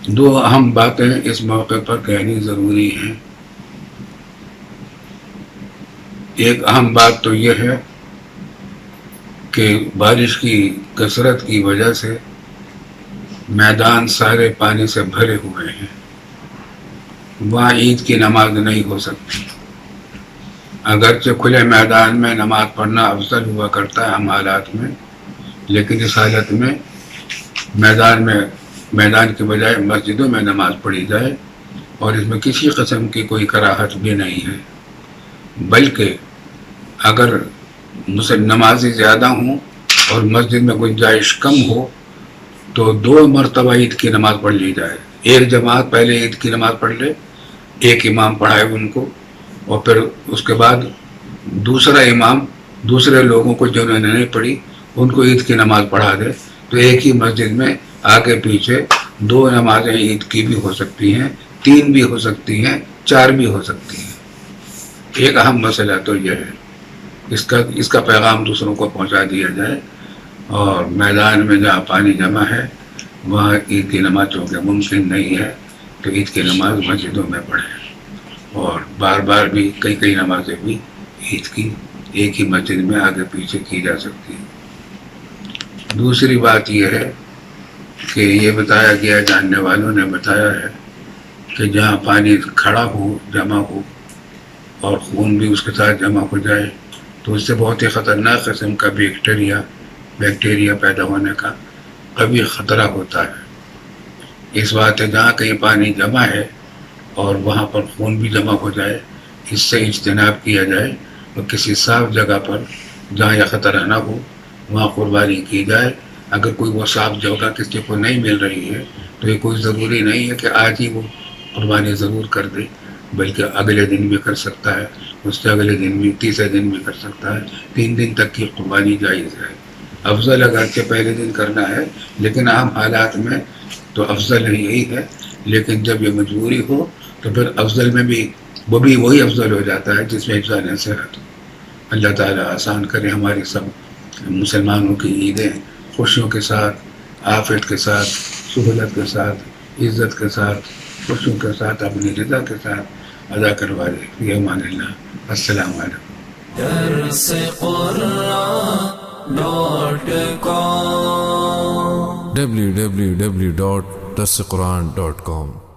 دو اہم باتیں اس موقع پر کہنی ضروری ہیں. ایک اہم بات تو یہ ہے کہ بارش کی کثرت کی وجہ سے میدان سارے پانی سے بھرے ہوئے ہیں. وہاں عید کی نماز نہیں ہو سکتی. اگرچہ کھلے میدان میں نماز پڑھنا افضل ہوا کرتا ہے ہم حالات میں، لیکن اس حالت میں میدان کے بجائے مسجدوں میں نماز پڑھی جائے، اور اس میں کسی قسم کی کوئی کراہت بھی نہیں ہے. بلکہ اگر نمازی زیادہ ہوں اور مسجد میں گنجائش کم ہو تو 2 مرتبہ عید کی نماز پڑھ لی جائے. ایک جماعت پہلے عید کی نماز پڑھ لے، ایک امام پڑھائے ان کو، اور پھر اس کے بعد دوسرا امام دوسرے لوگوں کو جنہوں نے نہیں پڑھی ان کو عید کی نماز پڑھا دے. تو ایک ہی مسجد میں آگے پیچھے 2 نمازیں عید کی بھی ہو سکتی ہیں، 3 بھی ہو سکتی ہیں، 4 بھی ہو سکتی ہیں. ایک اہم مسئلہ تو یہ ہے، اس کا پیغام دوسروں کو پہنچا دیا جائے، اور میدان میں جہاں پانی جمع ہے وہاں عید کی نماز چونکہ ممکن نہیں ہے تو عید کی نماز مسجدوں میں پڑھیں. اور بار بار بھی کئی نمازیں بھی عید کی ایک ہی مسجد میں آگے پیچھے کی جا سکتی ہیں. دوسری بات یہ ہے کہ یہ بتایا گیا، جاننے والوں نے بتایا ہے کہ جہاں پانی کھڑا ہو، جمع ہو، اور خون بھی اس کے ساتھ جمع ہو جائے تو اس سے بہت ہی خطرناک قسم کا بیکٹیریا پیدا ہونے کا کبھی خطرہ ہوتا ہے. اس بات ہے جہاں کہیں پانی جمع ہے اور وہاں پر خون بھی جمع ہو جائے، اس سے اجتناب کیا جائے اور کسی صاف جگہ پر جہاں یہ خطرہ نہ ہو وہاں قربانی کی جائے. اگر کوئی وہ صاف جگہ کسی کو نہیں مل رہی ہے تو یہ کوئی ضروری نہیں ہے کہ آج ہی وہ قربانی ضرور کر دے، بلکہ اگلے دن بھی کر سکتا ہے، اس سے اگلے دن بھی، تیسرے دن بھی کر سکتا ہے. 3 دن تک کی قربانی جائز ہے. افضل اگرچہ پہلے دن کرنا ہے، لیکن عام حالات میں تو افضل یہی ہے. لیکن جب یہ مجبوری ہو تو پھر افضل میں بھی وہی افضل ہو جاتا ہے جس میں افضل صحت ہو. اللہ تعالیٰ آسان کرے ہماری سب مسلمانوں کی عیدیں خوشیوں کے ساتھ، عافیت کے ساتھ، سہولت کے ساتھ، عزت کے ساتھ، خوشیوں کے ساتھ، اپنی رضا کے ساتھ ادا کروا دے. فی امان اللہ. السلام علیکم. www.darsequran.com